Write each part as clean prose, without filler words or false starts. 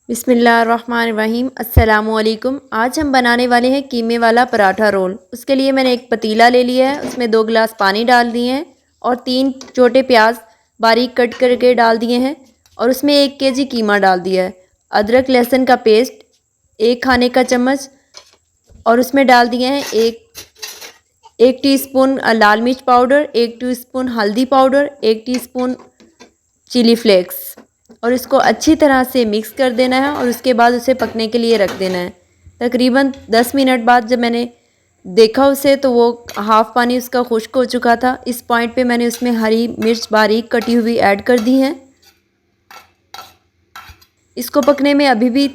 बिस्मिल्लाहिर्रहमानिर्रहीम अस्सलामुअलैकुम। आज हम बनाने वाले हैं कीमे वाला पराठा रोल। उसके लिए मैंने एक पतीला ले लिया है, उसमें 2 गिलास पानी डाल दिए हैं और 3 छोटे प्याज बारीक कट करके डाल दिए हैं और उसमें 1 केजी कीमा डाल दिया है। अदरक लहसुन का पेस्ट 1 खाने का चम्मच और उसमें डाल दिए हैं 1 टीस्पून लाल मिर्च पाउडर, 1 टीस्पून हल्दी पाउडर, 1 टीस्पून चिली फ्लेक्स और इसको अच्छी तरह से मिक्स कर देना है और उसके बाद उसे पकने के लिए रख देना है। तकरीबन 10 मिनट बाद जब मैंने देखा उसे तो वो हाफ़ पानी उसका खुश्क हो चुका था। इस पॉइंट पे मैंने उसमें हरी मिर्च बारीक कटी हुई ऐड कर दी है। इसको पकने में अभी भी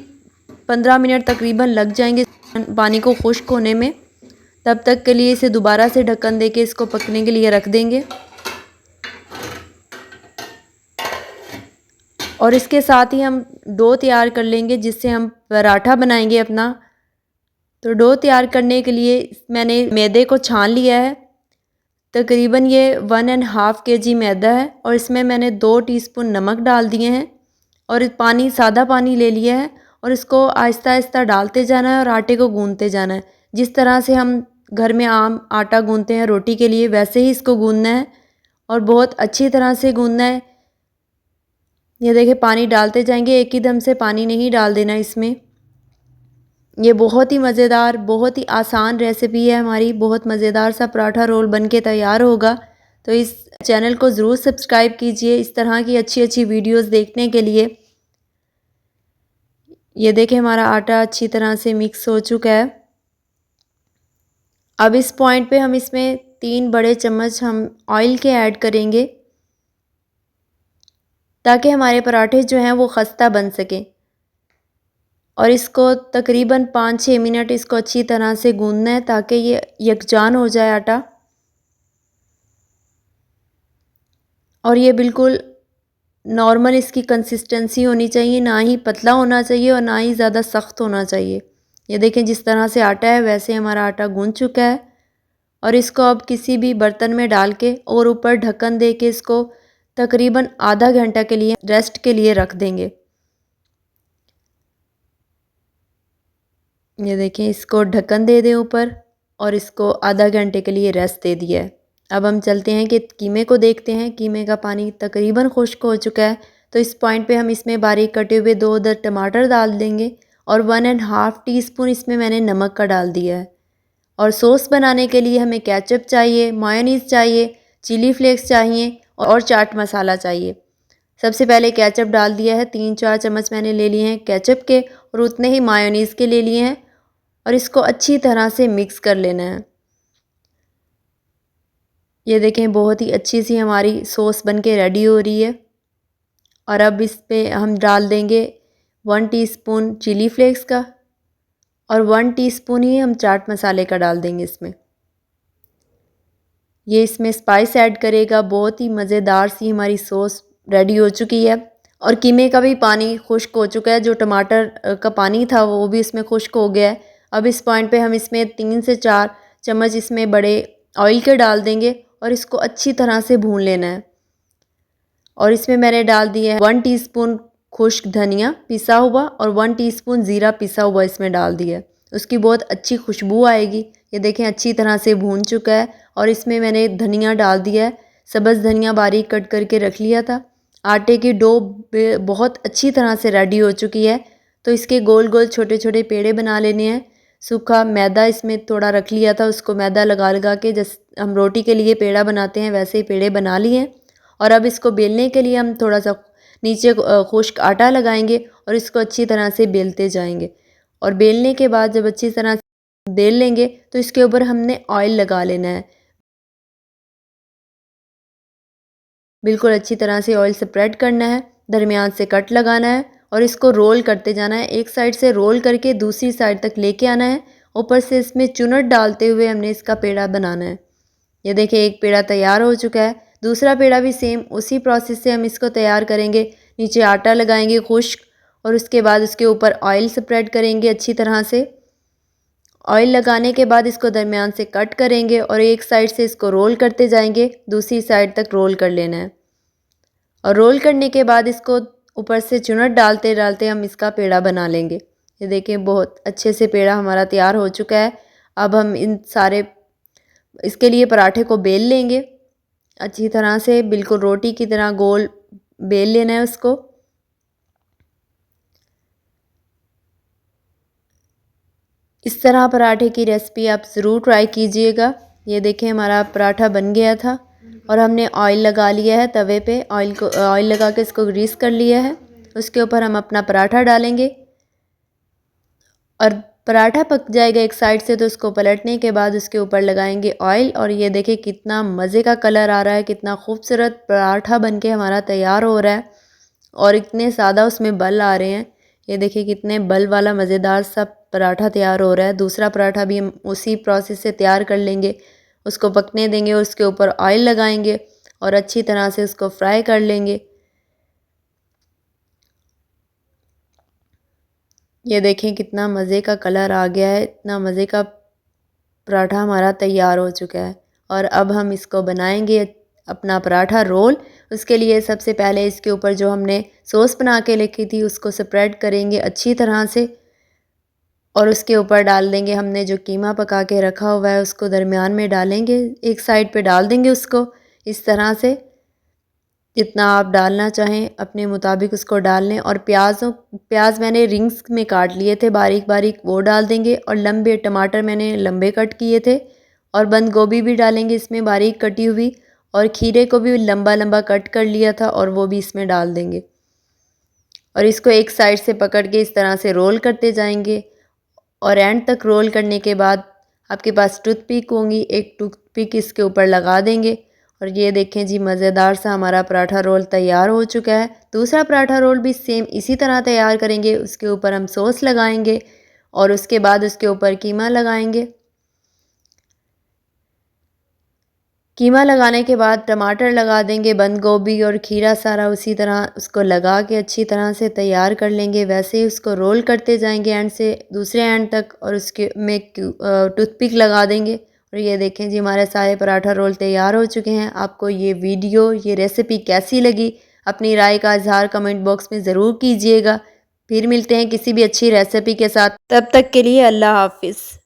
15 मिनट तकरीबन लग जाएंगे पानी को खुश्क होने में। तब तक के लिए इसे दोबारा से ढक्कन दे के इसको पकने के लिए रख देंगे और इसके साथ ही हम डो तैयार कर लेंगे जिससे हम पराठा बनाएंगे अपना। तो डो तैयार करने के लिए मैंने मैदे को छान लिया है। तकरीबन ये 1.5 केजी मैदा है और इसमें मैंने 2 टीस्पून नमक डाल दिए हैं और पानी सादा पानी ले लिया है और इसको आहिस्ता आहिस्ता डालते जाना है और आटे को गूंदते जाना है। जिस तरह से हम घर में आम आटा गूंदते हैं रोटी के लिए वैसे ही इसको गूंदना है और बहुत अच्छी तरह से गूंदना है। ये देखिए पानी डालते जाएंगे, एक ही दम से पानी नहीं डाल देना इसमें। ये बहुत ही मज़ेदार, बहुत ही आसान रेसिपी है हमारी। बहुत मज़ेदार सा पराठा रोल बन के तैयार होगा। तो इस चैनल को ज़रूर सब्सक्राइब कीजिए इस तरह की अच्छी अच्छी वीडियोस देखने के लिए। ये देखें हमारा आटा अच्छी तरह से मिक्स हो चुका है। अब इस पॉइंट पे हम इसमें 3 बड़े चम्मच हम ऑयल के ऐड करेंगे ताकि हमारे पराठे जो हैं वो खस्ता बन सकें और इसको तकरीबन 5-6 मिनट इसको अच्छी तरह से गूंदना है ताकि ये यकजान हो जाए आटा। और ये बिल्कुल नॉर्मल इसकी कंसिस्टेंसी होनी चाहिए, ना ही पतला होना चाहिए और ना ही ज़्यादा सख्त होना चाहिए। ये देखें जिस तरह से आटा है वैसे हमारा आटा गूंद चुका है और इसको अब किसी भी बर्तन में डाल के और ऊपर ढक्कन दे के इसको तकरीबन आधा घंटा के लिए रेस्ट के लिए रख देंगे। ये देखें इसको ढक्कन दे दें ऊपर और इसको आधा घंटे के लिए रेस्ट दे दिया है। अब हम चलते हैं कि कीमे को देखते हैं। कीमे का पानी तकरीबन खुश्क हो चुका है। तो इस पॉइंट पे हम इसमें बारीक कटे हुए 2 अदद टमाटर डाल देंगे और 1.5 टीस्पून इसमें मैंने नमक का डाल दिया है। और सॉस बनाने के लिए हमें केचप चाहिए, मायोनीज़ चाहिए, चिली फ्लेक्स चाहिए और चाट मसाला चाहिए। सबसे पहले केचप डाल दिया है, 3-4 चम्मच मैंने ले लिए हैं केचप के और उतने ही मायोनीज़ के ले लिए हैं और इसको अच्छी तरह से मिक्स कर लेना है। ये देखें बहुत ही अच्छी सी हमारी सॉस बन के रेडी हो रही है और अब इस पे हम डाल देंगे 1 टीस्पून चिली फ्लेक्स का और 1 टीस्पून ही हम चाट मसाले का डाल देंगे इसमें। ये इसमें स्पाइस ऐड करेगा। बहुत ही मज़ेदार सी हमारी सॉस रेडी हो चुकी है और कीमे का भी पानी खुश्क हो चुका है। जो टमाटर का पानी था वो भी इसमें खुश्क हो गया है। अब इस पॉइंट पे हम इसमें 3 से 4 चम्मच इसमें बड़े ऑयल के डाल देंगे और इसको अच्छी तरह से भून लेना है। और इसमें मैंने डाल दिया है 1 टीस्पून खुश्क धनिया पिसा हुआ और 1 टीस्पून ज़ीरा पिसा हुआ इसमें डाल दिया है। उसकी बहुत अच्छी खुशबू आएगी। ये देखें अच्छी तरह से भून चुका है और इसमें मैंने धनिया डाल दिया है। सब्ज़ धनिया बारीक कट करके रख लिया था। आटे की डो बहुत अच्छी तरह से रेडी हो चुकी है। तो इसके गोल गोल छोटे छोटे पेड़े बना लेने हैं। सूखा मैदा इसमें थोड़ा रख लिया था, उसको मैदा लगा लगा के जैसे हम रोटी के लिए पेड़ा बनाते हैं वैसे ही पेड़े बना लिए। और अब इसको बेलने के लिए हम थोड़ा सा नीचे खुश्क आटा लगाएंगे और इसको अच्छी तरह से बेलते जाएंगे। और बेलने के बाद जब अच्छी तरह से बेल लेंगे तो इसके ऊपर हमने ऑयल लगा लेना है। बिल्कुल अच्छी तरह से ऑयल स्प्रेड करना है, दरमियान से कट लगाना है और इसको रोल करते जाना है। एक साइड से रोल करके दूसरी साइड तक लेके आना है। ऊपर से इसमें चुनट डालते हुए हमने इसका पेड़ा बनाना है। ये देखिए एक पेड़ा तैयार हो चुका है। दूसरा पेड़ा भी सेम उसी प्रोसेस से हम इसको तैयार करेंगे। नीचे आटा लगाएंगे खुश्क और उसके बाद उसके ऊपर ऑयल स्प्रेड करेंगे अच्छी तरह से। ऑयल लगाने के बाद इसको दरमियान से कट करेंगे और एक साइड से इसको रोल करते जाएंगे, दूसरी साइड तक रोल कर लेना है। और रोल करने के बाद इसको ऊपर से चुनट डालते डालते हम इसका पेड़ा बना लेंगे। ये देखें बहुत अच्छे से पेड़ा हमारा तैयार हो चुका है। अब हम इन सारे इसके लिए पराठे को बेल लेंगे अच्छी तरह से, बिल्कुल रोटी की तरह गोल बेल लेना है उसको। इस तरह पराठे की रेसिपी आप ज़रूर ट्राई कीजिएगा। ये देखें हमारा पराठा बन गया था और हमने ऑयल लगा लिया है तवे पे। ऑयल लगा के इसको ग्रीस कर लिया है। उसके ऊपर हम अपना पराठा डालेंगे और पराठा पक जाएगा एक साइड से तो उसको पलटने के बाद उसके ऊपर लगाएंगे ऑयल। और ये देखिए कितना मज़े का कलर आ रहा है, कितना खूबसूरत पराठा बनके हमारा तैयार हो रहा है और इतने सादा उसमें बल आ रहे हैं। ये देखिए कितने बल वाला मज़ेदार सा पराठा तैयार हो रहा है। दूसरा पराठा भी हम उसी प्रोसेस से तैयार कर लेंगे, उसको पकने देंगे, उसके ऊपर ऑयल लगाएंगे और अच्छी तरह से उसको फ्राई कर लेंगे। ये देखें कितना मज़े का कलर आ गया है, इतना मज़े का पराठा हमारा तैयार हो चुका है। और अब हम इसको बनाएंगे अपना पराठा रोल। उसके लिए सबसे पहले इसके ऊपर जो हमने सॉस बना के रखी थी उसको स्प्रेड करेंगे अच्छी तरह से और उसके ऊपर डाल देंगे हमने जो कीमा पका के रखा हुआ है उसको दरमियान में डालेंगे, एक साइड पे डाल देंगे उसको इस तरह से। जितना आप डालना चाहें अपने मुताबिक उसको डाल लें। और प्याज मैंने रिंग्स में काट लिए थे बारीक बारीक, वो डाल देंगे। और लंबे टमाटर मैंने लंबे कट किए थे और बंद गोभी भी डालेंगे इसमें बारीक कटी हुई। और खीरे को भी लंबा लंबा कट कर लिया था और वो भी इसमें डाल देंगे और इसको एक साइड से पकड़ के इस तरह से रोल करते जाएंगे। और एंड तक रोल करने के बाद आपके पास टूथपिक होंगी, एक टूथपिक इसके ऊपर लगा देंगे। और ये देखें जी मज़ेदार सा हमारा पराठा रोल तैयार हो चुका है। दूसरा पराठा रोल भी सेम इसी तरह तैयार करेंगे। उसके ऊपर हम सॉस लगाएंगे और उसके बाद उसके ऊपर कीमा लगाएंगे। कीमा लगाने के बाद टमाटर लगा देंगे, बंद गोभी और खीरा सारा उसी तरह उसको लगा के अच्छी तरह से तैयार कर लेंगे। वैसे ही उसको रोल करते जाएंगे एंड से दूसरे एंड तक और उसके में टूथपिक लगा देंगे। और ये देखें जी हमारे सारे पराठा रोल तैयार हो चुके हैं। आपको ये वीडियो, ये रेसिपी कैसी लगी अपनी राय का इजहार कमेंट बॉक्स में ज़रूर कीजिएगा। फिर मिलते हैं किसी भी अच्छी रेसिपी के साथ, तब तक के लिए अल्लाह हाफिज़।